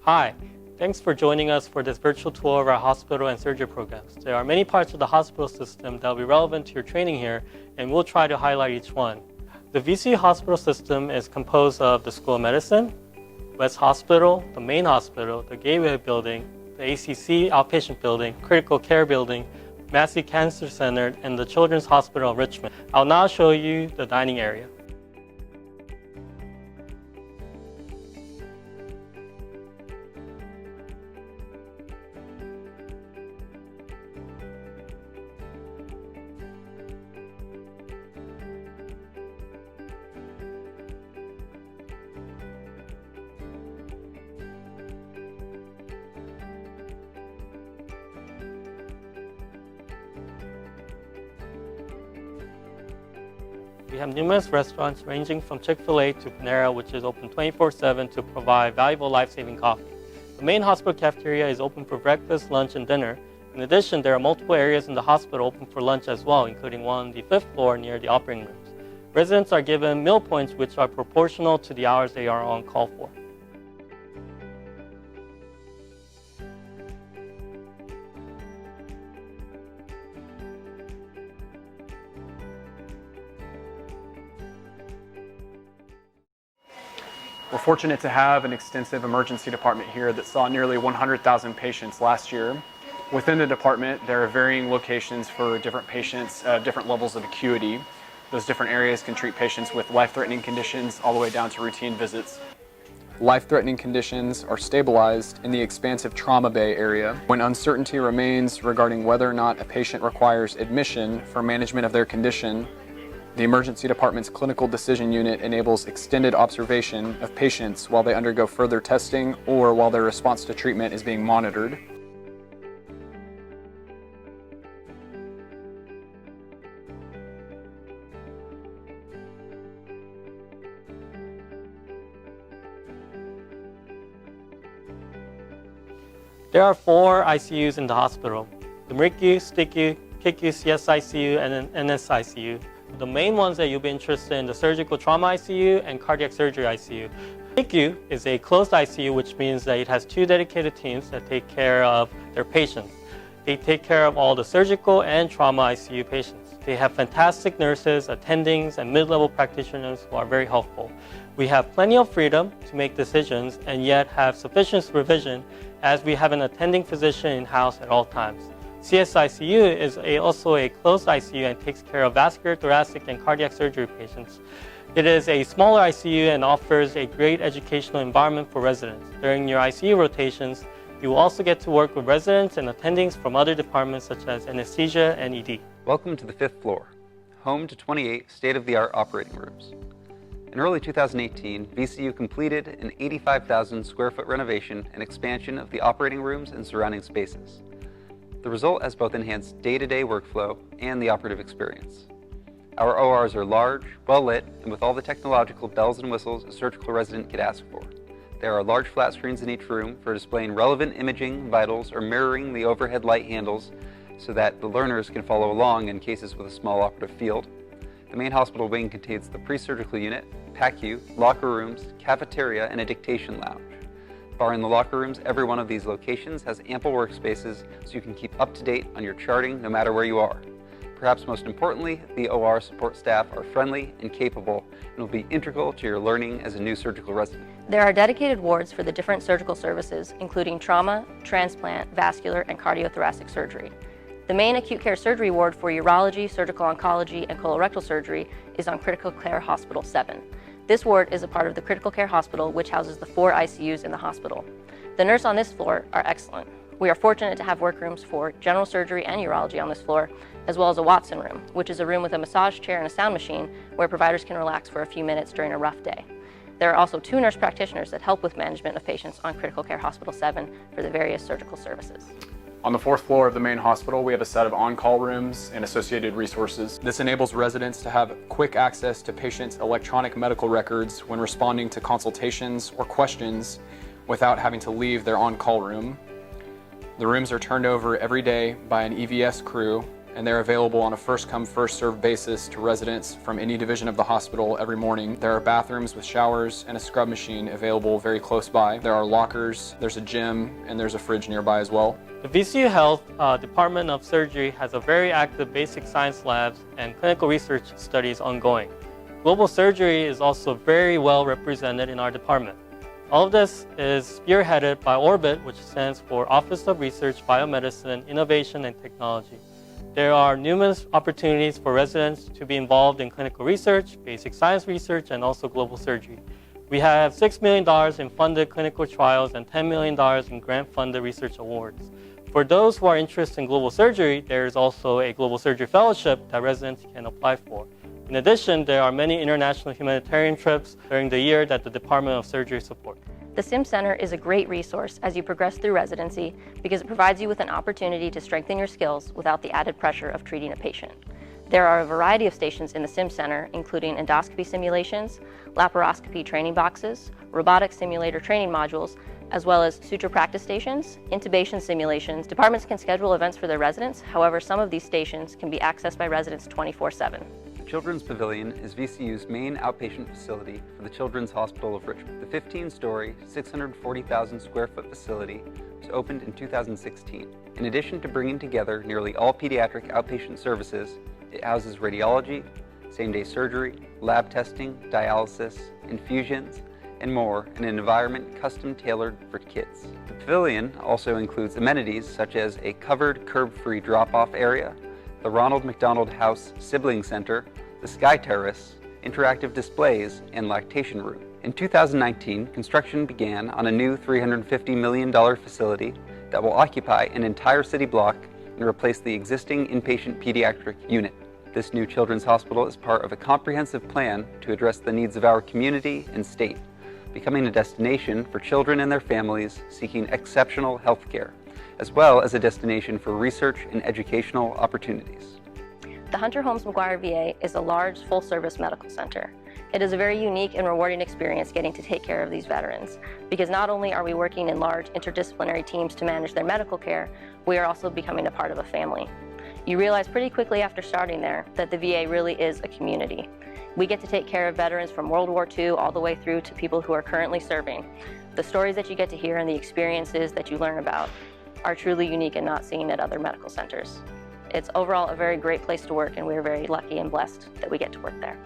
Hi, thanks for joining us for this virtual tour of our hospital and surgery programs. There are many parts of the hospital system that will be relevant to your training here, and we'll try to highlight each one. The VCU hospital system is composed of the School of Medicine, West Hospital, the main hospital, the Gateway Building, the ACC Outpatient Building, Critical Care Building, Massey Cancer Center, and the Children's Hospital of Richmond. I'll now show you the dining area. We have numerous restaurants ranging from Chick-fil-A to Panera, which is open 24/7 to provide valuable life-saving coffee. The main hospital cafeteria is open for breakfast, lunch, and dinner. In addition, there are multiple areas in the hospital open for lunch as well, including one on the 5th floor near the operating rooms. Residents are given meal points which are proportional to the hours they are on call for. We're fortunate to have an extensive emergency department here that saw nearly 100,000 patients last year. Within the department, there are varying locations for different patients, different levels of acuity. Those different areas can treat patients with life-threatening conditions all the way down to routine visits. Life-threatening conditions are stabilized in the expansive trauma bay area. When uncertainty remains regarding whether or not a patient requires admission for management of their condition, the emergency department's clinical decision unit enables extended observation of patients while they undergo further testing or while their response to treatment is being monitored. There are 4 ICUs in the hospital: the MRICU, STICU, PICU, CSICU, and NSICU. The main ones that you'll be interested in: the surgical trauma ICU and cardiac surgery ICU. PICU is a closed ICU, which means that it has 2 dedicated teams that take care of their patients. They take care of all the surgical and trauma ICU patients. They have fantastic nurses, attendings, and mid-level practitioners who are very helpful. We have plenty of freedom to make decisions and yet have sufficient supervision, as we have an attending physician in-house at all times. CSICU is also a closed ICU and takes care of vascular, thoracic, and cardiac surgery patients. It is a smaller ICU and offers a great educational environment for residents. During your ICU rotations, you will also get to work with residents and attendings from other departments such as anesthesia and ED. Welcome to the 5th floor, home to 28 state-of-the-art operating rooms. In early 2018, VCU completed an 85,000 square foot renovation and expansion of the operating rooms and surrounding spaces. The result has both enhanced day-to-day workflow and the operative experience. Our ORs are large, well-lit, and with all the technological bells and whistles a surgical resident could ask for. There are large flat screens in each room for displaying relevant imaging, vitals, or mirroring the overhead light handles so that the learners can follow along in cases with a small operative field. The main hospital wing contains the pre-surgical unit, PACU, locker rooms, cafeteria, and a dictation lounge. Barring the locker rooms, every one of these locations has ample workspaces so you can keep up to date on your charting no matter where you are. Perhaps most importantly, the OR support staff are friendly and capable and will be integral to your learning as a new surgical resident. There are dedicated wards for the different surgical services, including trauma, transplant, vascular, and cardiothoracic surgery. The main acute care surgery ward for urology, surgical oncology, and colorectal surgery is on Critical Care Hospital 7. This ward is a part of the Critical Care Hospital, which houses the 4 ICUs in the hospital. The nurses on this floor are excellent. We are fortunate to have workrooms for general surgery and urology on this floor, as well as a Watson room, which is a room with a massage chair and a sound machine where providers can relax for a few minutes during a rough day. There are also 2 nurse practitioners that help with management of patients on Critical Care Hospital 7 for the various surgical services. On the 4th floor of the main hospital, we have a set of on-call rooms and associated resources. This enables residents to have quick access to patients' electronic medical records when responding to consultations or questions without having to leave their on-call room. The rooms are turned over every day by an EVS crew and they're available on a first-come, first-served basis to residents from any division of the hospital every morning. There are bathrooms with showers and a scrub machine available very close by. There are lockers, there's a gym, and there's a fridge nearby as well. The VCU Health Department of Surgery has a very active basic science labs and clinical research studies ongoing. Global surgery is also very well represented in our department. All of this is spearheaded by ORBIT, which stands for Office of Research, Biomedicine, Innovation, and Technology. There are numerous opportunities for residents to be involved in clinical research, basic science research, and also global surgery. We have $6 million in funded clinical trials and $10 million in grant-funded research awards. For those who are interested in global surgery, there is also a global surgery fellowship that residents can apply for. In addition, there are many international humanitarian trips during the year that the Department of Surgery supports. The SIM Center is a great resource as you progress through residency because it provides you with an opportunity to strengthen your skills without the added pressure of treating a patient. There are a variety of stations in the SIM Center, including endoscopy simulations, laparoscopy training boxes, robotic simulator training modules, as well as suture practice stations, intubation simulations. Departments can schedule events for their residents. However, some of these stations can be accessed by residents 24/7. The Children's Pavilion is VCU's main outpatient facility for the Children's Hospital of Richmond. The 15-story, 640,000 square foot facility was opened in 2016. In addition to bringing together nearly all pediatric outpatient services, it houses radiology, same-day surgery, lab testing, dialysis, infusions, and more in an environment custom-tailored for kids. The pavilion also includes amenities such as a covered curb-free drop-off area, the Ronald McDonald House Sibling Center, the Sky Terrace, interactive displays, and lactation room. In 2019, construction began on a new $350 million facility that will occupy an entire city block and replace the existing inpatient pediatric unit. This new children's hospital is part of a comprehensive plan to address the needs of our community and state, becoming a destination for children and their families seeking exceptional health care, as well as a destination for research and educational opportunities. The Hunter Holmes McGuire VA is a large, full-service medical center. It is a very unique and rewarding experience getting to take care of these veterans, because not only are we working in large interdisciplinary teams to manage their medical care, we are also becoming a part of a family. You realize pretty quickly after starting there that the VA really is a community. We get to take care of veterans from World War II all the way through to people who are currently serving. The stories that you get to hear and the experiences that you learn about are truly unique and not seen at other medical centers. It's overall a very great place to work, and we're very lucky and blessed that we get to work there.